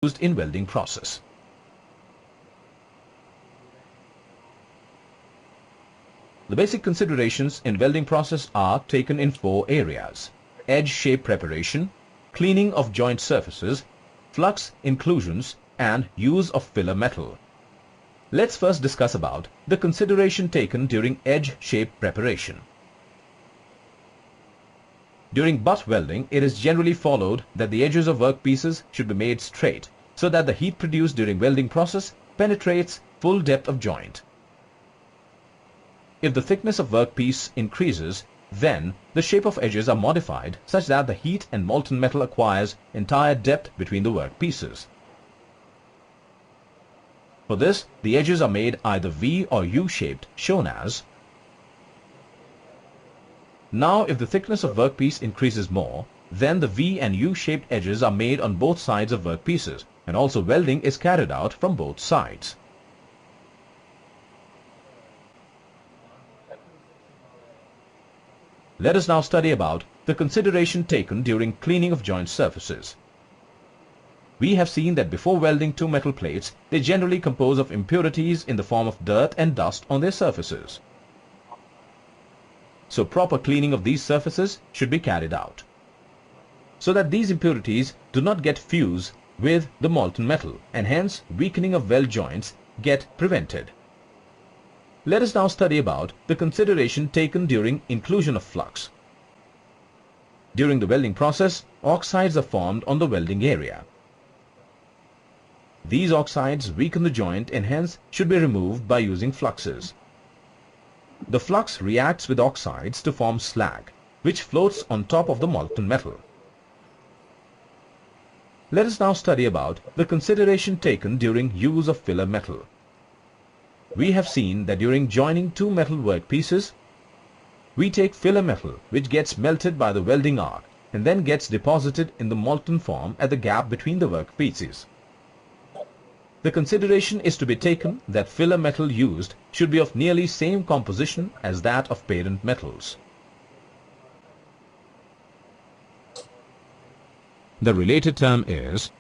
used in welding process. The basic considerations in welding process are taken in 4 areas: edge shape preparation, cleaning of joint surfaces, flux inclusions, and use of filler metal. Let's first discuss about the consideration taken during edge shape preparation. During butt welding, it is generally followed that the edges of workpieces should be made straight so that the heat produced during welding process penetrates full depth of joint. If the thickness of workpiece increases, then the shape of edges are modified such that the heat and molten metal acquires entire depth between the workpieces. For this, the edges are made either V or U-shaped, shown as. Now, if the thickness of workpiece increases more, then the V and U-shaped edges are made on both sides of workpieces, and also welding is carried out from both sides. Let us now study about the consideration taken during cleaning of joint surfaces. We have seen that before welding 2 metal plates, they generally compose of impurities in the form of dirt and dust on their surfaces. So proper cleaning of these surfaces should be carried out, so that these impurities do not get fused with the molten metal, and hence weakening of weld joints get prevented. Let us now study about the consideration taken during inclusion of flux. During the welding process, oxides are formed on the welding area. These oxides weaken the joint and hence should be removed by using fluxes. The flux reacts with oxides to form slag, which floats on top of the molten metal. Let us now study about the consideration taken during use of filler metal. We have seen that during joining 2 metal workpieces, we take filler metal which gets melted by the welding arc and then gets deposited in the molten form at the gap between the workpieces. The consideration is to be taken that filler metal used should be of nearly same composition as that of parent metals. The related term is